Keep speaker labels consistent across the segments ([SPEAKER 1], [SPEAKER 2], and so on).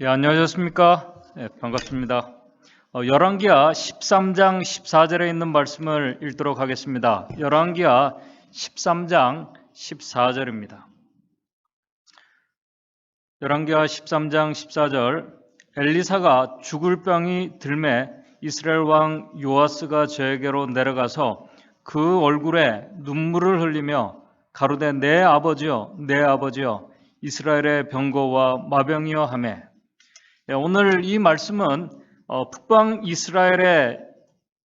[SPEAKER 1] 예, 안녕하셨습니까? 예, 반갑습니다. 열왕기하 13장 14절에 있는 말씀을 읽도록 하겠습니다. 열왕기하 13장 14절입니다. 열왕기하 13장 14절 엘리사가 죽을 병이 들매 이스라엘 왕 요아스가 저에게로 내려가서 그 얼굴에 눈물을 흘리며 가로되 내 아버지여 내 아버지여 이스라엘의 병거와 마병이여 하매. 오늘 이 말씀은 북방 이스라엘의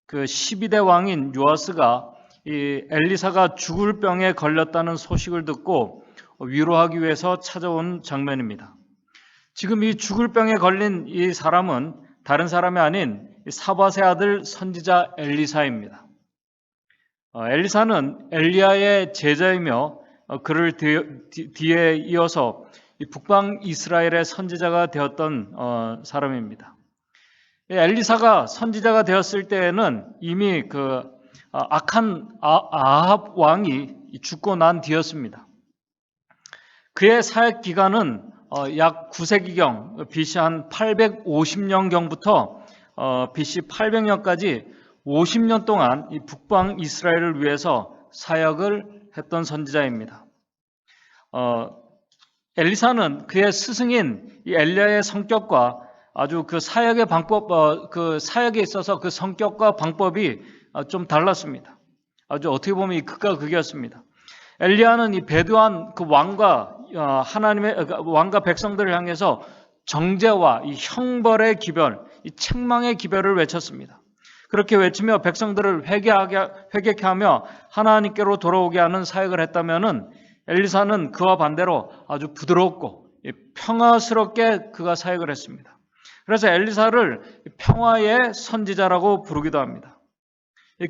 [SPEAKER 1] 그 12대 왕인 요아스가 이 엘리사가 죽을 병에 걸렸다는 소식을 듣고 위로하기 위해서 찾아온 장면입니다. 지금 이 죽을 병에 걸린 이 사람은 다른 사람이 아닌 사밧의 아들 선지자 엘리사입니다. 엘리사는 엘리야의 제자이며 그를 뒤에 이어서 북방 이스라엘의 선지자가 되었던 사람입니다. 엘리사가 선지자가 되었을 때에는 이미 그 악한 아합 왕이 죽고 난 뒤였습니다. 그의 사역 기간은 약 9세기경 BC 한 850년경부터 BC 800년까지 50년 동안 이 북방 이스라엘을 위해서 사역을 했던 선지자입니다. 엘리사는 그의 스승인 이 엘리야의 성격과 아주 그 사역의 방법, 그 사역에 있어서 그 성격과 방법이 좀 달랐습니다. 아주 어떻게 보면 극과 극이었습니다. 엘리야는 이 배도한 그 왕과 왕과 백성들을 향해서 정죄와 이 형벌의 기별, 이 책망의 기별을 외쳤습니다. 그렇게 외치며 백성들을 회개케 하며 하나님께로 돌아오게 하는 사역을 했다면은 엘리사는 그와 반대로 아주 부드럽고 평화스럽게 그가 사역을 했습니다. 그래서 엘리사를 평화의 선지자라고 부르기도 합니다.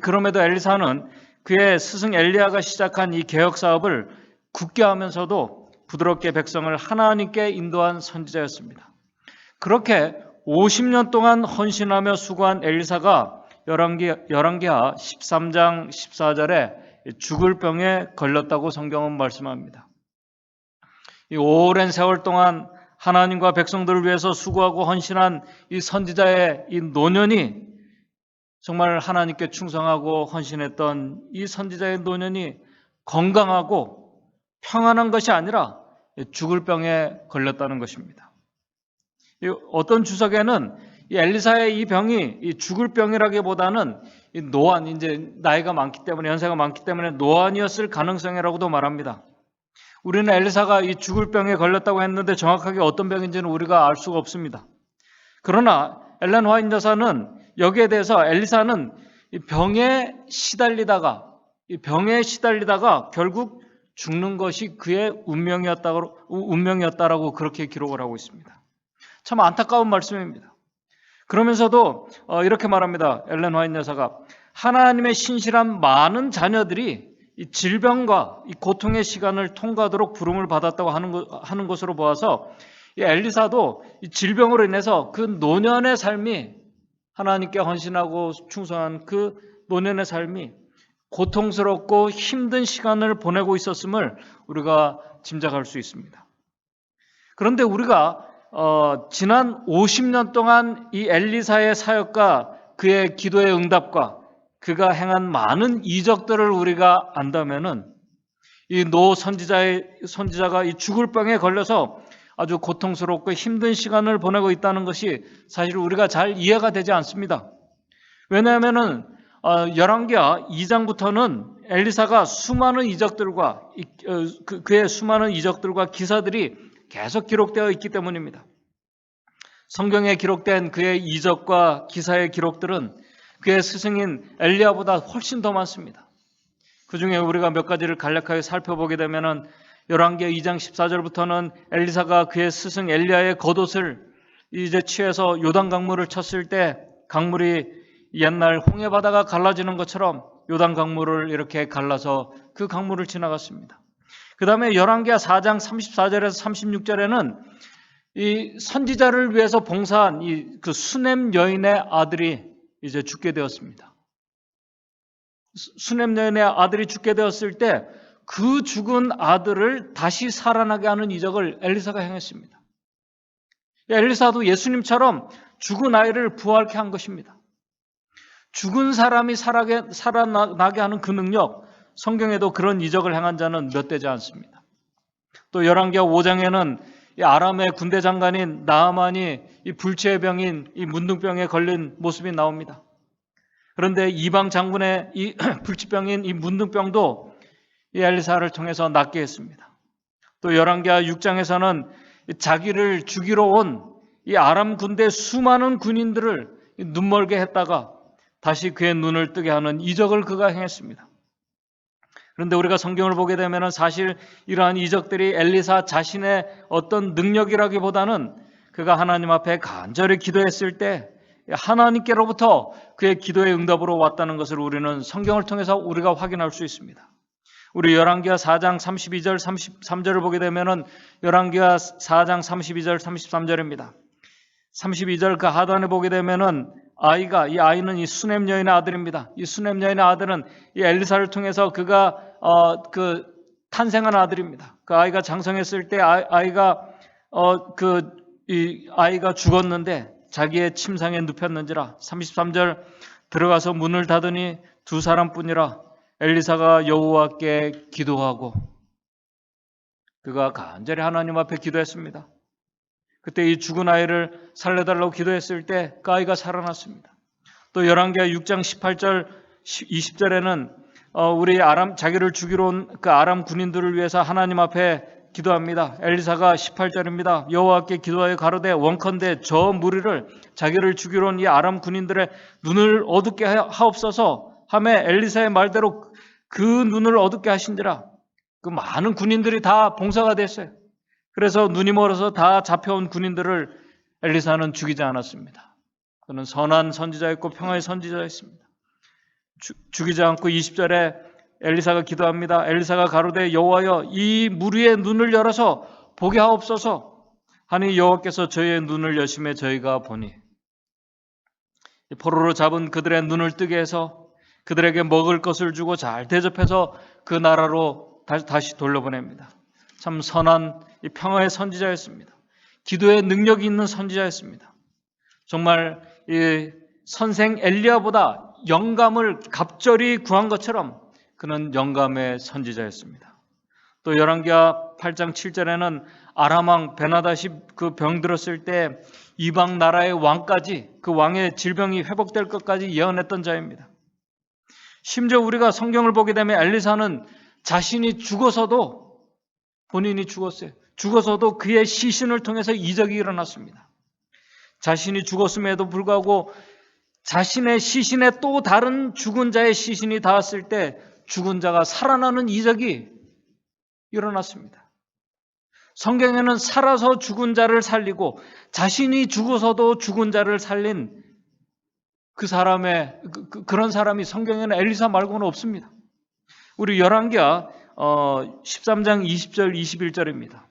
[SPEAKER 1] 그럼에도 엘리사는 그의 스승 엘리야가 시작한 이 개혁 사업을 굳게 하면서도 부드럽게 백성을 하나님께 인도한 선지자였습니다. 그렇게 50년 동안 헌신하며 수고한 엘리사가 열왕기하 13장 14절에 죽을 병에 걸렸다고 성경은 말씀합니다. 이 오랜 세월 동안 하나님과 백성들을 위해서 수고하고 헌신한 이 선지자의 이 노년이 정말 하나님께 충성하고 헌신했던 이 선지자의 노년이 건강하고 평안한 것이 아니라 죽을 병에 걸렸다는 것입니다. 어떤 주석에는 이 엘리사의 이 병이 이 죽을 병이라기보다는 이 노안, 이제 나이가 많기 때문에, 연세가 많기 때문에 노안이었을 가능성이라고도 말합니다. 우리는 엘리사가 이 죽을 병에 걸렸다고 했는데 정확하게 어떤 병인지는 우리가 알 수가 없습니다. 그러나 엘렌 화이트 여사는 여기에 대해서 엘리사는 이 병에 시달리다가 결국 죽는 것이 그의 운명이었다라고 그렇게 기록을 하고 있습니다. 참 안타까운 말씀입니다. 그러면서도 이렇게 말합니다. 엘렌 화이트 여사가 하나님의 신실한 많은 자녀들이 이 질병과 이 고통의 시간을 통과하도록 부름을 받았다고 하는 것으로 보아서 이 엘리사도 이 질병으로 인해서 그 노년의 삶이 하나님께 헌신하고 충성한 그 노년의 삶이 고통스럽고 힘든 시간을 보내고 있었음을 우리가 짐작할 수 있습니다. 그런데 우리가 지난 50년 동안 이 엘리사의 사역과 그의 기도의 응답과 그가 행한 많은 이적들을 우리가 안다면은 이 노 선지자가 이 죽을 병에 걸려서 아주 고통스럽고 힘든 시간을 보내고 있다는 것이 사실 우리가 잘 이해가 되지 않습니다. 왜냐하면은 열왕기하 2장부터는 엘리사가 수많은 이적들과 그의 수많은 이적들과 기사들이 계속 기록되어 있기 때문입니다. 성경에 기록된 그의 이적과 기사의 기록들은 그의 스승인 엘리야보다 훨씬 더 많습니다. 그 중에 우리가 몇 가지를 간략하게 살펴보게 되면은 열왕기하 2장 14절부터는 엘리사가 그의 스승 엘리야의 겉옷을 이제 취해서 요단 강물을 쳤을 때 강물이 옛날 홍해 바다가 갈라지는 것처럼 요단 강물을 이렇게 갈라서 그 강물을 지나갔습니다. 그 다음에 열왕기하 4장 34절에서 36절에는 이 선지자를 위해서 봉사한 그 수넴 여인의 아들이 이제 죽게 되었습니다. 수넴 여인의 아들이 죽게 되었을 때 그 죽은 아들을 다시 살아나게 하는 이적을 엘리사가 행했습니다. 엘리사도 예수님처럼 죽은 아이를 부활케 한 것입니다. 죽은 사람이 살아나게 하는 그 능력, 성경에도 그런 이적을 행한 자는 몇 되지 않습니다. 또 열왕기하 5장에는 이 아람의 군대 장관인 나아만이 이 불치의 병인 이 문둥병에 걸린 모습이 나옵니다. 그런데 이방 장군의 이 불치병인 이 문둥병도 이 엘리사를 통해서 낫게 했습니다. 또 열왕기하 6장에서는 자기를 죽이러 온 이 아람 군대 수많은 군인들을 눈멀게 했다가 다시 그의 눈을 뜨게 하는 이적을 그가 행했습니다. 그런데 우리가 성경을 보게 되면 사실 이러한 이적들이 엘리사 자신의 어떤 능력이라기보다는 그가 하나님 앞에 간절히 기도했을 때 하나님께로부터 그의 기도의 응답으로 왔다는 것을 우리는 성경을 통해서 우리가 확인할 수 있습니다. 우리 열왕기하 4장 32절 33절을 보게 되면은 열왕기하 4장 32절 33절입니다. 32절 그 하단에 보게 되면은 이 아이는 이 수넴 여인의 아들입니다. 이 수넴 여인의 아들은 이 엘리사를 통해서 그가 탄생한 아들입니다. 그 아이가 장성했을 때 아이가 죽었는데 자기의 침상에 눕혔는지라. 33절 들어가서 문을 닫으니 두 사람뿐이라. 엘리사가 여호와께 기도하고 그가 간절히 하나님 앞에 기도했습니다. 그때 이 죽은 아이를 살려달라고 기도했을 때 그 아이가 살아났습니다. 또 열왕기하 6장 18절 20절에는 우리 자기를 죽이러 온 그 아람 군인들을 위해서 하나님 앞에 기도합니다. 엘리사가 18절입니다. 여호와께 기도하여 가로되 원컨대 저 무리를 자기를 죽이러 온 이 아람 군인들의 눈을 어둡게 하옵소서 하매 엘리사의 말대로 그 눈을 어둡게 하신지라. 그 많은 군인들이 다 봉사가 됐어요. 그래서 눈이 멀어서 다 잡혀온 군인들을 엘리사는 죽이지 않았습니다. 그는 선한 선지자였고 평화의 선지자였습니다. 죽이지 않고 20절에 엘리사가 기도합니다. 엘리사가 가로되 여호와여 이 무리의 눈을 열어서 보게 하옵소서 하니 여호와께서 저희의 눈을 여심해 저희가 보니 포로로 잡은 그들의 눈을 뜨게 해서 그들에게 먹을 것을 주고 잘 대접해서 그 나라로 다시 돌려보냅니다. 참 선한 평화의 선지자였습니다. 기도의 능력이 있는 선지자였습니다. 정말 이 선생 엘리야보다 영감을 갑절히 구한 것처럼 그는 영감의 선지자였습니다. 또 열왕기하 8장 7절에는 아람 왕 베나다시 그 병 들었을 때 이방 나라의 왕까지 그 왕의 질병이 회복될 것까지 예언했던 자입니다. 심지어 우리가 성경을 보게 되면 엘리사는 자신이 죽어서도 본인이 죽었어요. 죽어서도 그의 시신을 통해서 이적이 일어났습니다. 자신이 죽었음에도 불구하고 자신의 시신에 또 다른 죽은 자의 시신이 닿았을 때 죽은 자가 살아나는 이적이 일어났습니다. 성경에는 살아서 죽은 자를 살리고 자신이 죽어서도 죽은 자를 살린 그런 사람이 성경에는 엘리사 말고는 없습니다. 우리 열왕기하 13장 20절 21절입니다.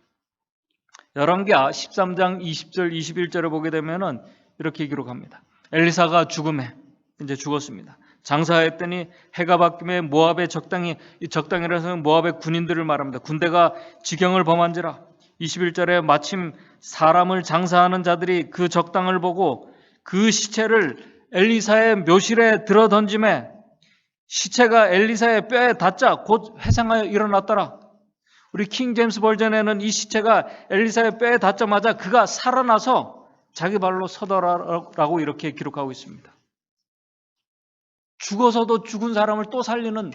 [SPEAKER 1] 열왕기하 13장 20절 21절을 보게 되면은 이렇게 기록합니다. 엘리사가 죽음에 이제 죽었습니다. 장사했더니 해가 바뀌며 모압의 적당이라서 모압의 군인들을 말합니다. 군대가 지경을 범한지라. 21절에 마침 사람을 장사하는 자들이 그 적당을 보고 그 시체를 엘리사의 묘실에 들어 던짐에 시체가 엘리사의 뼈에 닿자 곧 회상하여 일어났더라. 우리 킹 제임스 버전에는 이 시체가 엘리사의 뼈에 닿자마자 그가 살아나서 자기 발로 서더라라고 이렇게 기록하고 있습니다. 죽어서도 죽은 사람을 또 살리는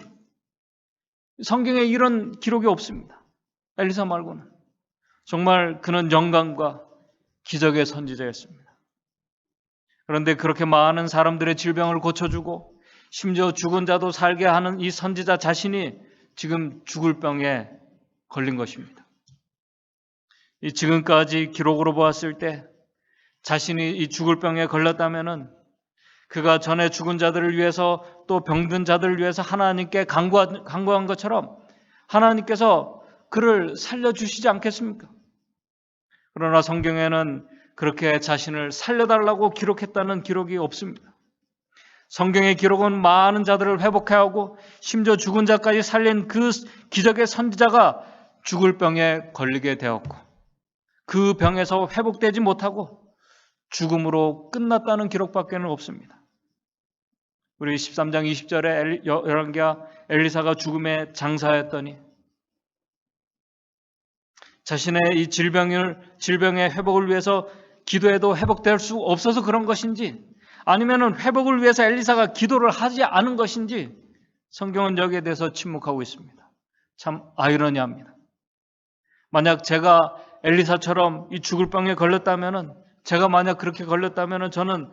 [SPEAKER 1] 성경에 이런 기록이 없습니다. 엘리사 말고는. 정말 그는 영광과 기적의 선지자였습니다. 그런데 그렇게 많은 사람들의 질병을 고쳐주고 심지어 죽은 자도 살게 하는 이 선지자 자신이 지금 죽을 병에 걸린 것입니다. 지금까지 기록으로 보았을 때 자신이 이 죽을 병에 걸렸다면은 그가 전에 죽은 자들을 위해서 또 병든 자들을 위해서 하나님께 간구한 것처럼 하나님께서 그를 살려주시지 않겠습니까? 그러나 성경에는 그렇게 자신을 살려달라고 기록했다는 기록이 없습니다. 성경의 기록은 많은 자들을 회복하고 심지어 죽은 자까지 살린 그 기적의 선지자가 죽을 병에 걸리게 되었고 그 병에서 회복되지 못하고 죽음으로 끝났다는 기록밖에는 없습니다. 우리 13장 20절에 열왕기야 엘리사가 죽음에 장사했더니 자신의 이 질병의 회복을 위해서 기도해도 회복될 수 없어서 그런 것인지, 아니면은 회복을 위해서 엘리사가 기도를 하지 않은 것인지 성경은 여기에 대해서 침묵하고 있습니다. 참 아이러니합니다. 만약 제가 엘리사처럼 이 죽을 병에 걸렸다면은, 제가 만약 그렇게 걸렸다면은 저는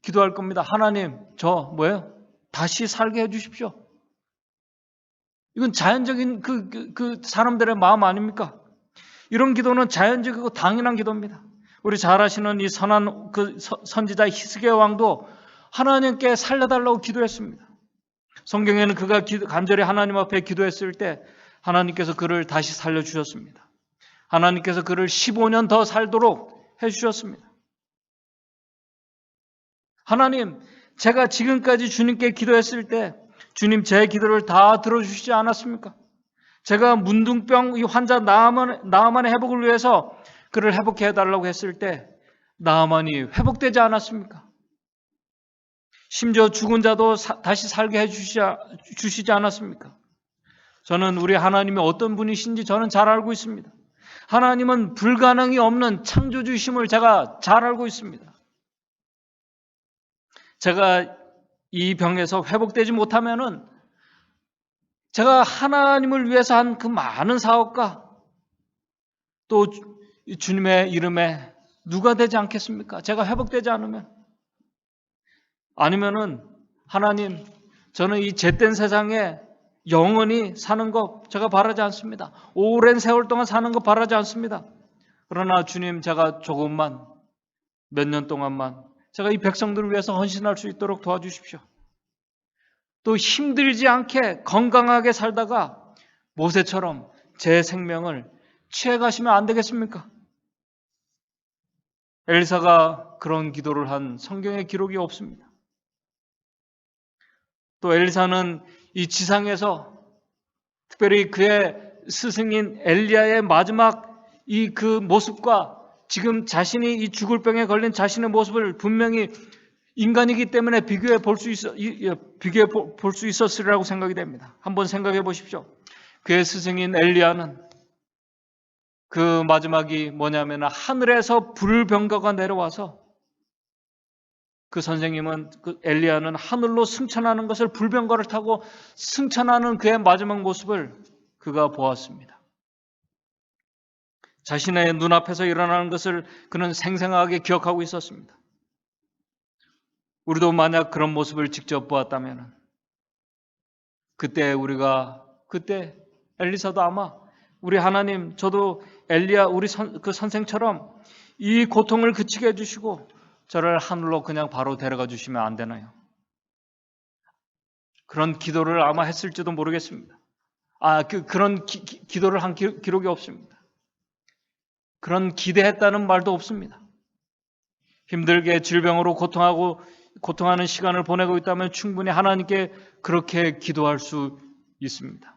[SPEAKER 1] 기도할 겁니다. 하나님, 저 다시 살게 해주십시오. 이건 자연적인 그 사람들의 마음 아닙니까? 이런 기도는 자연적이고 당연한 기도입니다. 우리 잘 아시는 이 선한 그 선지자 히스기야 왕도 하나님께 살려달라고 기도했습니다. 성경에는 그가 간절히 하나님 앞에 기도했을 때 하나님께서 그를 다시 살려주셨습니다. 하나님께서 그를 15년 더 살도록 해주셨습니다. 하나님, 제가 지금까지 주님께 기도했을 때 주님 제 기도를 다 들어주시지 않았습니까? 제가 문둥병 이 환자 나아만의 회복을 위해서 그를 회복해 해달라고 했을 때 나아만이 회복되지 않았습니까? 심지어 죽은 자도 다시 살게 해주시지 않았습니까? 저는 우리 하나님이 어떤 분이신지 저는 잘 알고 있습니다. 하나님은 불가능이 없는 창조주이심을 제가 잘 알고 있습니다. 제가 이 병에서 회복되지 못하면은 제가 하나님을 위해서 한 그 많은 사업과 또 주님의 이름에 누가 되지 않겠습니까? 제가 회복되지 않으면. 아니면은 하나님, 저는 이 잿된 세상에 영원히 사는 것 제가 바라지 않습니다. 오랜 세월 동안 사는 것 바라지 않습니다. 그러나 주님, 제가 조금만, 몇 년 동안만 제가 이 백성들을 위해서 헌신할 수 있도록 도와주십시오. 또 힘들지 않게 건강하게 살다가 모세처럼 제 생명을 취해가시면 안 되겠습니까? 엘리사가 그런 기도를 한 성경에 기록이 없습니다. 또 엘리사는 이 지상에서 특별히 그의 스승인 엘리야의 마지막 이 그 모습과 지금 자신이 이 죽을 병에 걸린 자신의 모습을 분명히 인간이기 때문에 비교해 볼 수 있었으리라고 생각이 됩니다. 한번 생각해 보십시오. 그의 스승인 엘리야는 그 마지막이 뭐냐면 하늘에서 불병거가 내려와서 그 선생님은 그 엘리야는 하늘로 승천하는 것을 불병거를 타고 승천하는 그의 마지막 모습을 그가 보았습니다. 자신의 눈앞에서 일어나는 것을 그는 생생하게 기억하고 있었습니다. 우리도 만약 그런 모습을 직접 보았다면 그때 엘리사도 아마 우리 하나님, 저도 엘리야 그 선생처럼 이 고통을 그치게 해주시고 저를 하늘로 그냥 바로 데려가 주시면 안 되나요? 그런 기도를 아마 했을지도 모르겠습니다. 그런 기도를 한 기록이 없습니다. 그런 기대했다는 말도 없습니다. 힘들게 질병으로 고통하는 시간을 보내고 있다면 충분히 하나님께 그렇게 기도할 수 있습니다.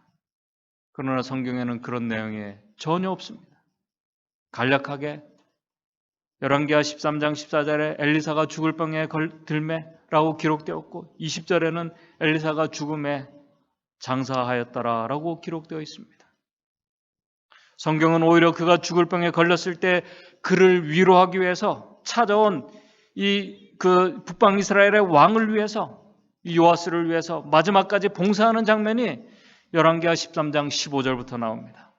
[SPEAKER 1] 그러나 성경에는 그런 내용이 전혀 없습니다. 간략하게 열왕기하 13장 14절에 엘리사가 죽을 병에 들매라고 기록되었고 20절에는 엘리사가 죽음에 장사하였더라라고 기록되어 있습니다. 성경은 오히려 그가 죽을 병에 걸렸을 때 그를 위로하기 위해서 찾아온 그 북방 이스라엘의 왕을 위해서, 이 요아스를 위해서 마지막까지 봉사하는 장면이 열왕기하 13장 15절부터 나옵니다.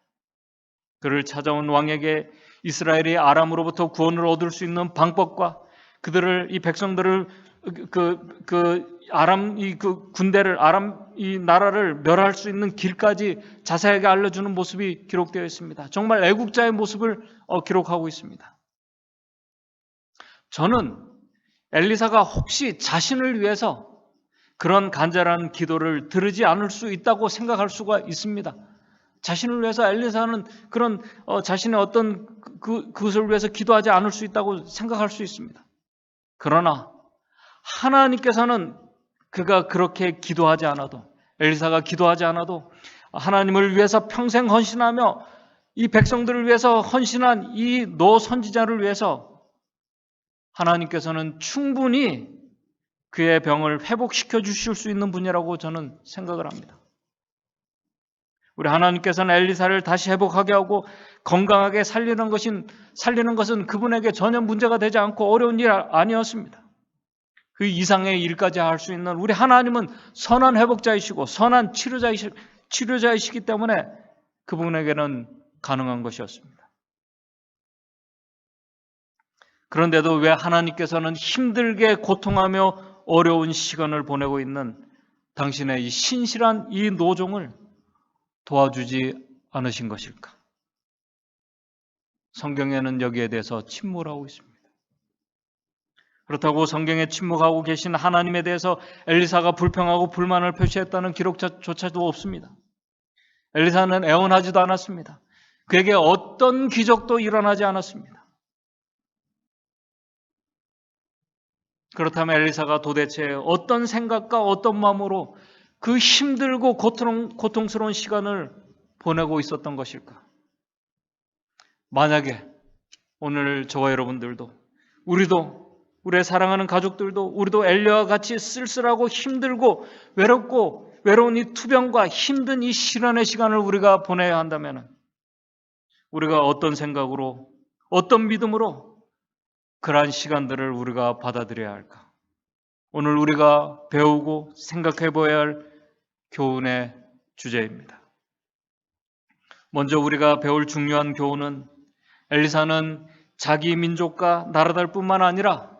[SPEAKER 1] 그를 찾아온 왕에게 이스라엘이 아람으로부터 구원을 얻을 수 있는 방법과 이 백성들을 아람 이 나라를 멸할 수 있는 길까지 자세하게 알려주는 모습이 기록되어 있습니다. 정말 애국자의 모습을 기록하고 있습니다. 저는 엘리사가 혹시 자신을 위해서 그런 간절한 기도를 들으지 않을 수 있다고 생각할 수가 있습니다. 자신을 위해서 엘리사는 그런 자신의 어떤 그것을 위해서 기도하지 않을 수 있다고 생각할 수 있습니다. 그러나 하나님께서는 그가 그렇게 기도하지 않아도, 엘리사가 기도하지 않아도 하나님을 위해서 평생 헌신하며 이 백성들을 위해서 헌신한 이 노 선지자를 위해서 하나님께서는 충분히 그의 병을 회복시켜 주실 수 있는 분이라고 저는 생각을 합니다. 우리 하나님께서는 엘리사를 다시 회복하게 하고 건강하게 살리는 것은 그분에게 전혀 문제가 되지 않고 어려운 일 아니었습니다. 그 이상의 일까지 할 수 있는 우리 하나님은 선한 회복자이시고 선한 치료자이시기 때문에 그분에게는 가능한 것이었습니다. 그런데도 왜 하나님께서는 힘들게 고통하며 어려운 시간을 보내고 있는 당신의 이 신실한 이 노종을 도와주지 않으신 것일까? 성경에는 여기에 대해서 침묵하고 있습니다. 그렇다고 성경에 침묵하고 계신 하나님에 대해서 엘리사가 불평하고 불만을 표시했다는 기록조차도 없습니다. 엘리사는 애원하지도 않았습니다. 그에게 어떤 기적도 일어나지 않았습니다. 그렇다면 엘리사가 도대체 어떤 생각과 어떤 마음으로 그 힘들고 고통스러운 시간을 보내고 있었던 것일까? 만약에 오늘 저와 여러분들도 우리의 사랑하는 가족들도 우리도 엘리야와 같이 쓸쓸하고 힘들고 외로운 이 투병과 힘든 이 시련의 시간을 우리가 보내야 한다면 우리가 어떤 생각으로 어떤 믿음으로 그러한 시간들을 우리가 받아들여야 할까? 오늘 우리가 배우고 생각해 보아야 할 교훈의 주제입니다. 먼저 우리가 배울 중요한 교훈은 엘리사는 자기 민족과 나라들 뿐만 아니라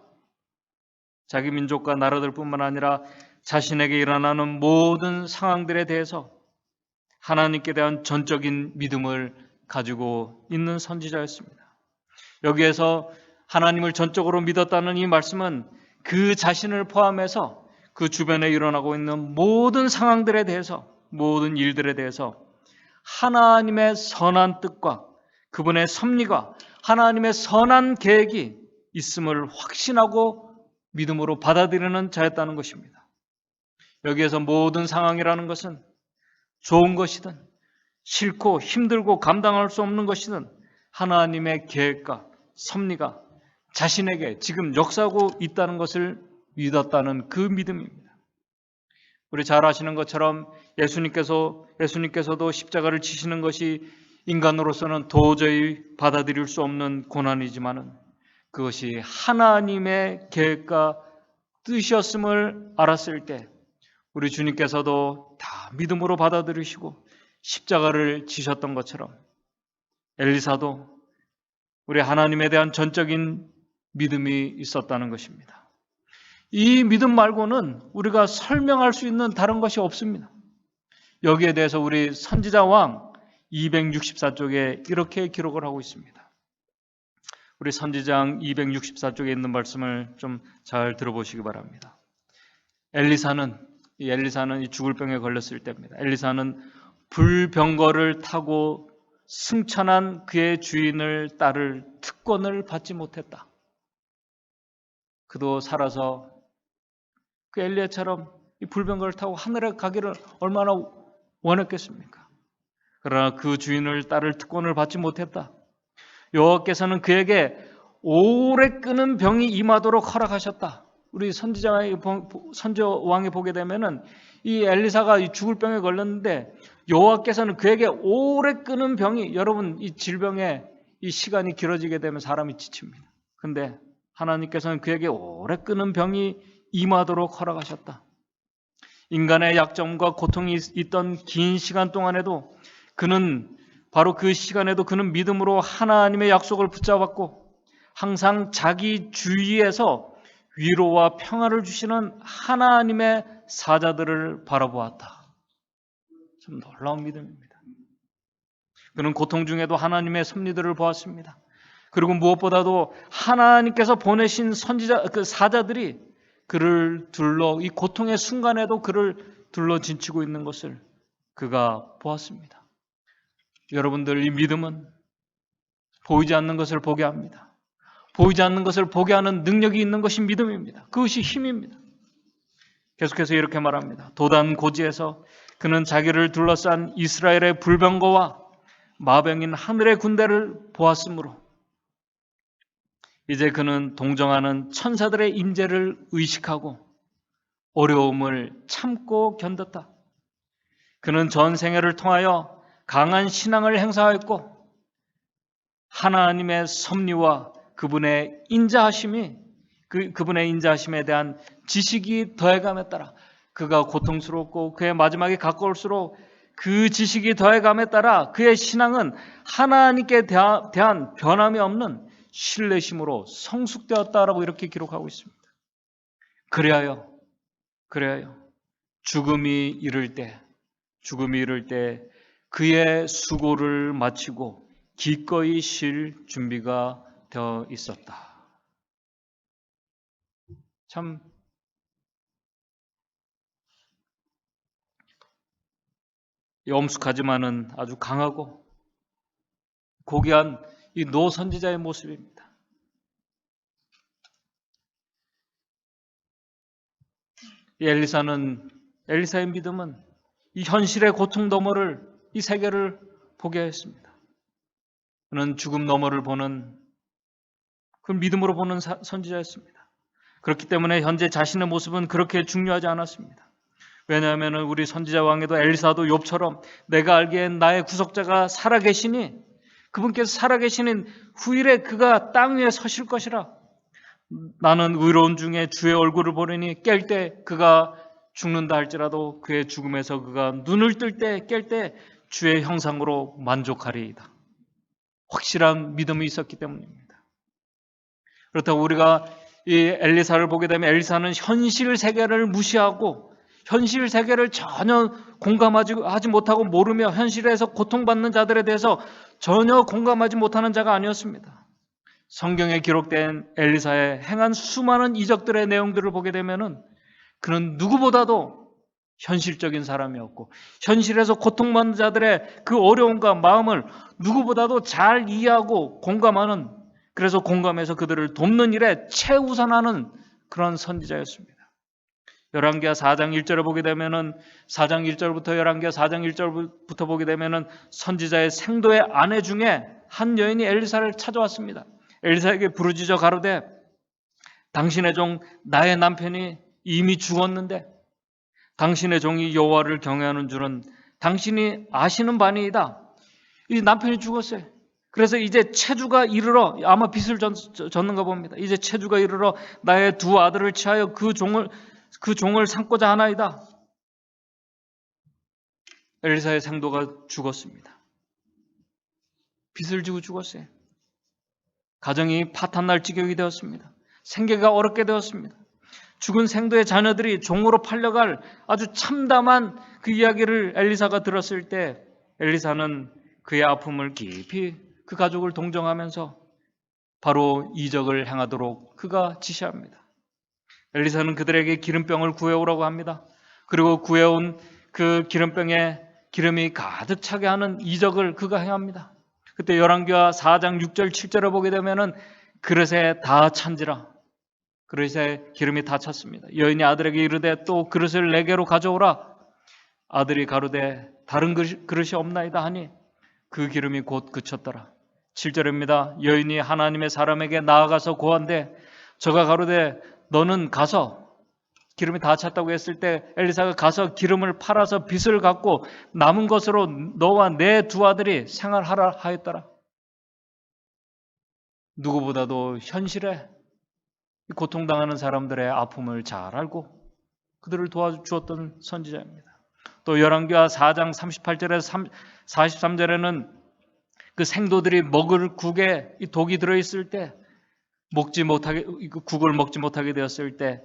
[SPEAKER 1] 자신에게 일어나는 모든 상황들에 대해서 하나님께 대한 전적인 믿음을 가지고 있는 선지자였습니다. 여기에서 하나님을 전적으로 믿었다는 이 말씀은 그 자신을 포함해서 그 주변에 일어나고 있는 모든 상황들에 대해서, 모든 일들에 대해서 하나님의 선한 뜻과 그분의 섭리가 하나님의 선한 계획이 있음을 확신하고 믿음으로 받아들이는 자였다는 것입니다. 여기에서 모든 상황이라는 것은 좋은 것이든 싫고 힘들고 감당할 수 없는 것이든 하나님의 계획과 섭리가 자신에게 지금 역사하고 있다는 것을 믿었다는 그 믿음입니다. 우리 잘 아시는 것처럼 예수님께서도 십자가를 지시는 것이 인간으로서는 도저히 받아들일 수 없는 고난이지만은 그것이 하나님의 계획과 뜻이었음을 알았을 때 우리 주님께서도 다 믿음으로 받아들이시고 십자가를 지셨던 것처럼 엘리사도 우리 하나님에 대한 전적인 믿음이 있었다는 것입니다. 이 믿음 말고는 우리가 설명할 수 있는 다른 것이 없습니다. 여기에 대해서 우리 선지자 왕 264쪽에 이렇게 기록을 하고 있습니다. 우리 선지장 264쪽에 있는 말씀을 좀 잘 들어보시기 바랍니다. 엘리사는 이 죽을 병에 걸렸을 때입니다. 엘리사는 불병거를 타고 승천한 그의 주인을 따를 특권을 받지 못했다. 그도 살아서 그 엘리야처럼 이 불병거를 타고 하늘에 가기를 얼마나 원했겠습니까? 그러나 그 주인을 따를 특권을 받지 못했다. 여호와께서는 그에게 오래 끄는 병이 임하도록 허락하셨다. 우리 선지자왕에 보게 되면은 이 엘리사가 이 죽을 병에 걸렸는데 여호와께서는 그에게 오래 끄는 병이, 여러분 이 질병에 이 시간이 길어지게 되면 사람이 지칩니다. 근데 하나님께서는 그에게 오래 끄는 병이 임하도록 허락하셨다. 인간의 약점과 고통이 있던 긴 시간 동안에도 바로 그 시간에도 그는 믿음으로 하나님의 약속을 붙잡았고 항상 자기 주위에서 위로와 평화를 주시는 하나님의 사자들을 바라보았다. 참 놀라운 믿음입니다. 그는 고통 중에도 하나님의 섭리들을 보았습니다. 그리고 무엇보다도 하나님께서 보내신 그 사자들이 그를 이 고통의 순간에도 그를 둘러 진치고 있는 것을 그가 보았습니다. 여러분들, 이 믿음은 보이지 않는 것을 보게 합니다. 보이지 않는 것을 보게 하는 능력이 있는 것이 믿음입니다. 그것이 힘입니다. 계속해서 이렇게 말합니다. 도단 고지에서 그는 자기를 둘러싼 이스라엘의 불병거와 마병인 하늘의 군대를 보았으므로 이제 그는 동정하는 천사들의 임재를 의식하고 어려움을 참고 견뎠다. 그는 전 생애를 통하여 강한 신앙을 행사하였고 하나님의 섭리와 그분의 인자하심에 대한 지식이 더해감에 따라 그가 고통스럽고 그의 마지막에 가까울수록 그 지식이 더해감에 따라 그의 신앙은 하나님께 대한 변함이 없는 신뢰심으로 성숙되었다라고 이렇게 기록하고 있습니다. 그리하여 죽음이 이를 때 그의 수고를 마치고 기꺼이 쉴 준비가 되어 있었다. 참 엄숙하지만은 아주 강하고 고귀한 이 노 선지자의 모습입니다. 이 엘리사의 믿음은 이 현실의 고통 너머를, 이 세계를 보게 했습니다. 그는 죽음 너머를 보는, 그 믿음으로 보는 선지자였습니다. 그렇기 때문에 현재 자신의 모습은 그렇게 중요하지 않았습니다. 왜냐하면 우리 선지자 왕에도 엘리사도 욥처럼 내가 알기엔 나의 구속자가 살아계시니 그분께서 살아계시는 후일에 그가 땅 위에 서실 것이라. 나는 의로운 중에 주의 얼굴을 보려니 깰 때 그가 죽는다 할지라도 그의 죽음에서 그가 눈을 뜰 때 깰 때 주의 형상으로 만족하리이다. 확실한 믿음이 있었기 때문입니다. 그렇다고 우리가 이 엘리사를 보게 되면 엘리사는 현실 세계를 무시하고 현실 세계를 전혀 공감하지 못하고 모르며 현실에서 고통받는 자들에 대해서 전혀 공감하지 못하는 자가 아니었습니다. 성경에 기록된 엘리사의 행한 수많은 이적들의 내용들을 보게 되면은 그는 누구보다도 현실적인 사람이었고 현실에서 고통받는 자들의 그 어려움과 마음을 누구보다도 잘 이해하고 공감하는, 그래서 공감해서 그들을 돕는 일에 최우선하는 그런 선지자였습니다. 열왕기하 4장 1절을 보게 되면은 4장 1절부터 열왕기하 4장 1절부터 보게 되면은 선지자의 생도의 아내 중에 한 여인이 엘리사를 찾아왔습니다. 엘리사에게 부르짖어 가로되 당신의 종 나의 남편이 이미 죽었는데 당신의 종이 여호와를 경외하는 줄은 당신이 아시는 바니이다. 이 남편이 죽었어요. 그래서 이제 체주가 이르러, 아마 빚을 졌는가 봅니다. 이제 체주가 이르러 나의 두 아들을 취하여 그 종을 삼고자 하나이다. 엘리사의 생도가 죽었습니다. 빚을 지고 죽었어요. 가정이 파탄날 지경이 되었습니다. 생계가 어렵게 되었습니다. 죽은 생도의 자녀들이 종으로 팔려갈 아주 참담한 그 이야기를 엘리사가 들었을 때 엘리사는 그의 아픔을 깊이 그 가족을 동정하면서 바로 이적을 행하도록 그가 지시합니다. 엘리사는 그들에게 기름병을 구해오라고 합니다. 그리고 구해온 그 기름병에 기름이 가득 차게 하는 이적을 그가 행합니다. 그때 열왕기하 4장 6절 7절을 보게 되면은 그릇에 다 찬지라, 그릇에 기름이 다 찼습니다. 여인이 아들에게 이르되 또 그릇을 내게로 가져오라. 아들이 가로되 다른 그릇이 없나이다 하니 그 기름이 곧 그쳤더라. 7절입니다. 여인이 하나님의 사람에게 나아가서 고한데 저가 가로되 너는 가서, 기름이 다 찼다고 했을 때 엘리사가 가서 기름을 팔아서 빚을 갚고 남은 것으로 너와 내 두 아들이 생활하라 하였더라. 누구보다도 현실에 고통당하는 사람들의 아픔을 잘 알고 그들을 도와주었던 선지자입니다. 또 열왕기하 4장 38절에서 43절에는 그 생도들이 먹을 국에 이 독이 들어있을 때 국을 먹지 못하게 되었을 때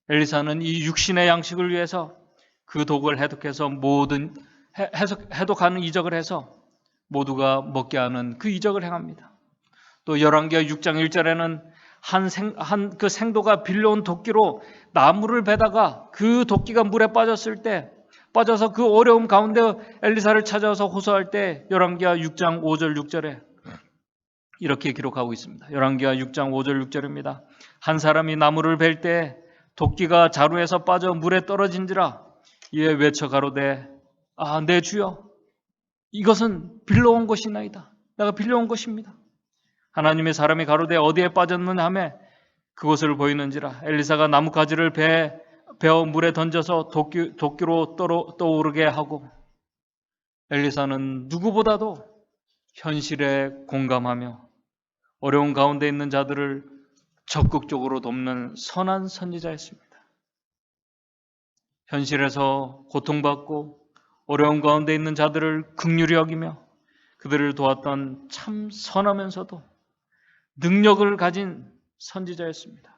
[SPEAKER 1] 엘리사는 이 육신의 양식을 위해서 그 독을 해독해서 해독하는 이적을 해서 모두가 먹게 하는 그 이적을 행합니다. 또 열왕기하 6장 1절에는 그 생도가 빌려온 도끼로 나무를 베다가 그 도끼가 물에 빠져서 그 어려움 가운데 엘리사를 찾아와서 호소할 때 열왕기하 6장 5절 6절에 이렇게 기록하고 있습니다. 열왕기하 6장 5절 6절입니다. 한 사람이 나무를 벨 때 도끼가 자루에서 빠져 물에 떨어진지라 이에 외쳐 가로되 내 주여 이것은 빌려온 것이나이다. 내가 빌려온 것입니다. 하나님의 사람이 가로되 어디에 빠졌느냐 하매 그곳을 보이는지라. 엘리사가 나뭇가지를 베어 물에 던져서 도끼로 떠오르게 하고, 엘리사는 누구보다도 현실에 공감하며 어려운 가운데 있는 자들을 적극적으로 돕는 선한 선지자였습니다. 현실에서 고통받고 어려운 가운데 있는 자들을 긍휼히 여기며 그들을 도왔던 참 선하면서도 능력을 가진 선지자였습니다.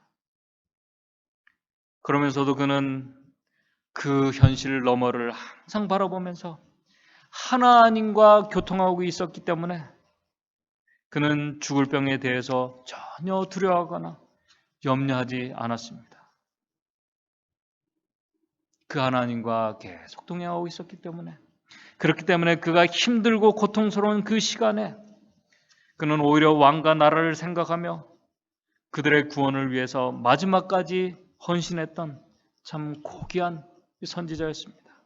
[SPEAKER 1] 그러면서도 그는 그 현실 너머를 항상 바라보면서 하나님과 교통하고 있었기 때문에 그는 죽을 병에 대해서 전혀 두려워하거나 염려하지 않았습니다. 그 하나님과 계속 동행하고 있었기 때문에, 그렇기 때문에 그가 힘들고 고통스러운 그 시간에 그는 오히려 왕과 나라를 생각하며 그들의 구원을 위해서 마지막까지 헌신했던 참 고귀한 선지자였습니다.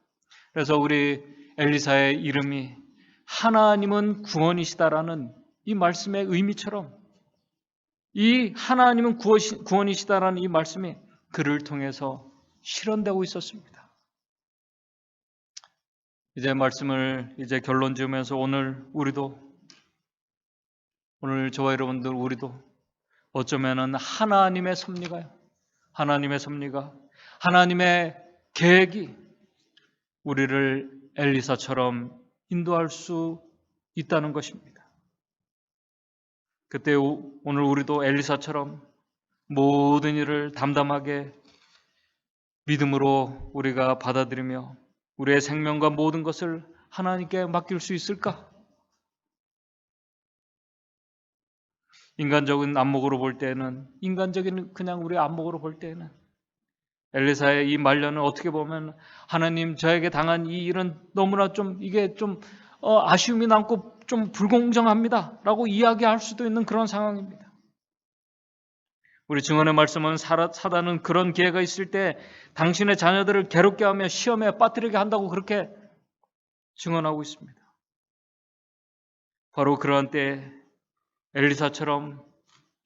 [SPEAKER 1] 그래서 우리 엘리사의 이름이 하나님은 구원이시다라는 이 말씀의 의미처럼, 이 하나님은 구원이시다라는 이 말씀이 그를 통해서 실현되고 있었습니다. 이제 말씀을 결론 지으면서 오늘 저와 여러분들 우리도 어쩌면은 하나님의 섭리가 하나님의 계획이 우리를 엘리사처럼 인도할 수 있다는 것입니다. 그때 오늘 우리도 엘리사처럼 모든 일을 담담하게 믿음으로 우리가 받아들이며 우리의 생명과 모든 것을 하나님께 맡길 수 있을까? 인간적인 안목으로 볼 때는, 인간적인 그냥 우리 안목으로 볼 때는 엘리사의 이 말년은 어떻게 보면 하나님 저에게 당한 이 일은 너무나 이게 아쉬움이 남고 좀 불공정합니다 라고 이야기할 수도 있는 그런 상황입니다. 우리 증언의 말씀은 사단은 그런 기회가 있을 때 당신의 자녀들을 괴롭게 하며 시험에 빠뜨리게 한다고 그렇게 증언하고 있습니다. 바로 그러한 때에 엘리사처럼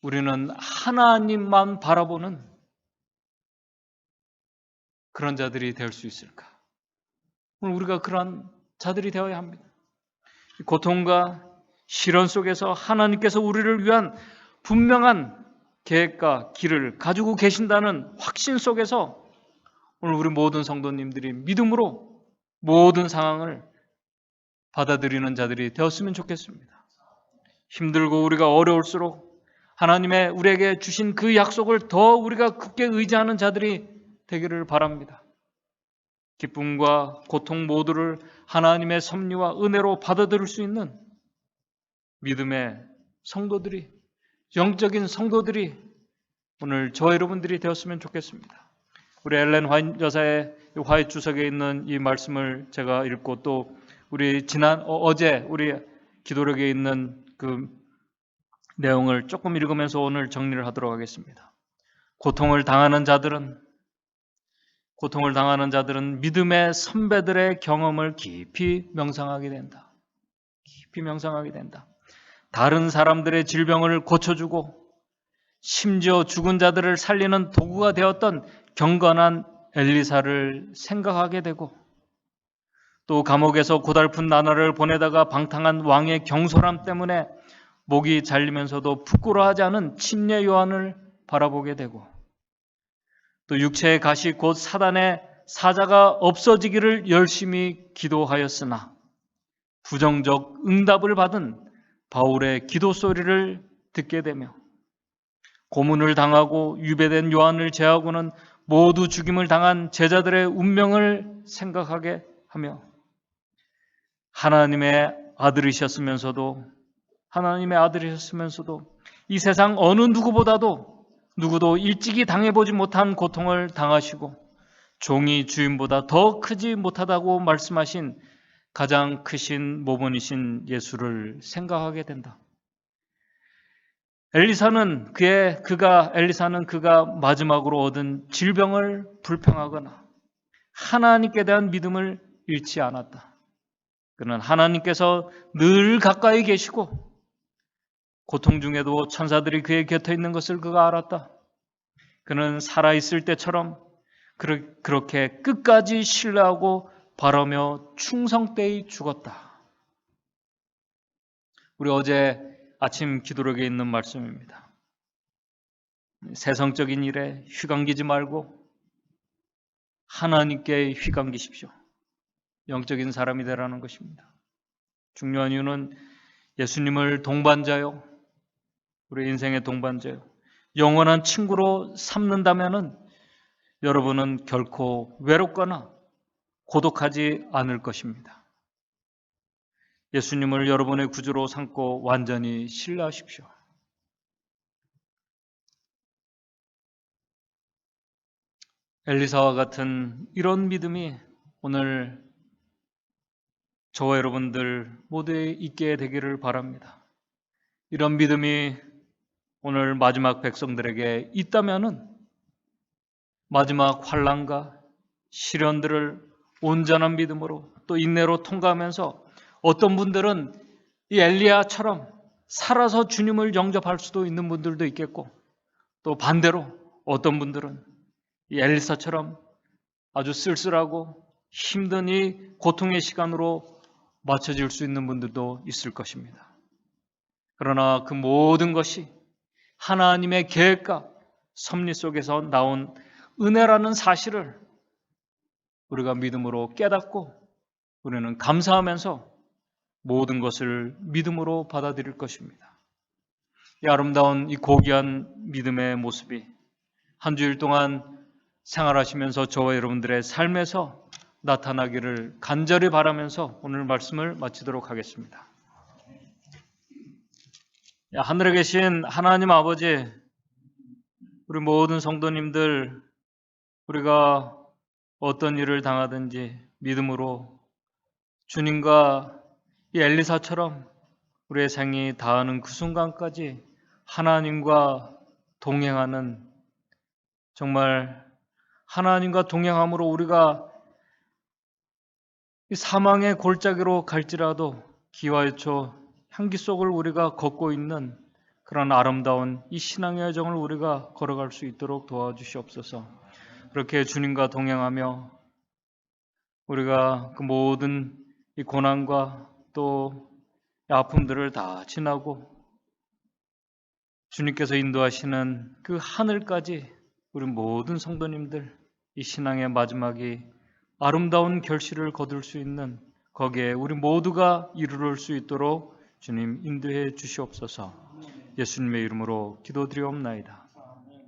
[SPEAKER 1] 우리는 하나님만 바라보는 그런 자들이 될 수 있을까? 오늘 우리가 그러한 자들이 되어야 합니다. 고통과 시련 속에서 하나님께서 우리를 위한 분명한 계획과 길을 가지고 계신다는 확신 속에서 오늘 우리 모든 성도님들이 믿음으로 모든 상황을 받아들이는 자들이 되었으면 좋겠습니다. 힘들고 우리가 어려울수록 하나님의 우리에게 주신 그 약속을 더 우리가 굳게 의지하는 자들이 되기를 바랍니다. 기쁨과 고통 모두를 하나님의 섭리와 은혜로 받아들일 수 있는 믿음의 성도들이, 영적인 성도들이 오늘 저 여러분들이 되었으면 좋겠습니다. 우리 엘렌 화이트 여사의 화이트 주석에 있는 이 말씀을 제가 읽고 또 우리 어제 우리 기도록에 있는 그 내용을 조금 읽으면서 오늘 정리를 하도록 하겠습니다. 고통을 당하는 자들은 믿음의 선배들의 경험을 깊이 명상하게 된다. 다른 사람들의 질병을 고쳐주고 심지어 죽은 자들을 살리는 도구가 되었던 경건한 엘리사를 생각하게 되고, 또 감옥에서 고달픈 나날을 보내다가 방탕한 왕의 경솔함 때문에 목이 잘리면서도 부끄러워하지 않은 침례 요한을 바라보게 되고, 또 육체의 가시 곧 사단의 사자가 없어지기를 열심히 기도하였으나 부정적 응답을 받은 바울의 기도 소리를 듣게 되며, 고문을 당하고 유배된 요한을 제하고는 모두 죽임을 당한 제자들의 운명을 생각하게 하며, 하나님의 아들이셨으면서도 이 세상 어느 누구도 일찍이 당해보지 못한 고통을 당하시고 종이 주인보다 더 크지 못하다고 말씀하신 가장 크신 모본이신 예수를 생각하게 된다. 엘리사는 그가 마지막으로 얻은 질병을 불평하거나 하나님께 대한 믿음을 잃지 않았다. 그는 하나님께서 늘 가까이 계시고 고통 중에도 천사들이 그의 곁에 있는 것을 그가 알았다. 그는 살아있을 때처럼 그렇게 끝까지 신뢰하고 바라며 충성되이 죽었다. 우리 어제 아침 기도록에 있는 말씀입니다. 세상적인 일에 휘감기지 말고 하나님께 휘감기십시오. 영적인 사람이 되라는 것입니다. 중요한 이유는 예수님을 동반자요, 우리 인생의 동반자요, 영원한 친구로 삼는다면은 여러분은 결코 외롭거나 고독하지 않을 것입니다. 예수님을 여러분의 구주로 삼고 완전히 신뢰하십시오. 엘리사와 같은 이런 믿음이 오늘 저와 여러분들 모두에 있게 되기를 바랍니다. 이런 믿음이 오늘 마지막 백성들에게 있다면은 마지막 환난과 시련들을 온전한 믿음으로 또 인내로 통과하면서 어떤 분들은 이 엘리야처럼 살아서 주님을 영접할 수도 있는 분들도 있겠고, 또 반대로 어떤 분들은 이 엘리사처럼 아주 쓸쓸하고 힘든 이 고통의 시간으로 맞춰질 수 있는 분들도 있을 것입니다. 그러나 그 모든 것이 하나님의 계획과 섭리 속에서 나온 은혜라는 사실을 우리가 믿음으로 깨닫고 우리는 감사하면서 모든 것을 믿음으로 받아들일 것입니다. 이 아름다운 이 고귀한 믿음의 모습이 한 주일 동안 생활하시면서 저와 여러분들의 삶에서 나타나기를 간절히 바라면서 오늘 말씀을 마치도록 하겠습니다. 하늘에 계신 하나님 아버지, 우리 모든 성도님들, 우리가 어떤 일을 당하든지 믿음으로 주님과 이 엘리사처럼 우리의 생이 다하는 그 순간까지 하나님과 동행하는, 정말 하나님과 동행함으로 우리가 이 사망의 골짜기로 갈지라도 기와의초 향기 속을 우리가 걷고 있는 그런 아름다운 이 신앙의 여정을 우리가 걸어갈 수 있도록 도와주시옵소서. 그렇게 주님과 동행하며 우리가 그 모든 이 고난과 또 아픔들을 다 지나고 주님께서 인도하시는 그 하늘까지 우리 모든 성도님들 이 신앙의 마지막이 아름다운 결실을 거둘 수 있는 거기에 우리 모두가 이르를 수 있도록 주님 인도해 주시옵소서. 예수님의 이름으로 기도드리옵나이다.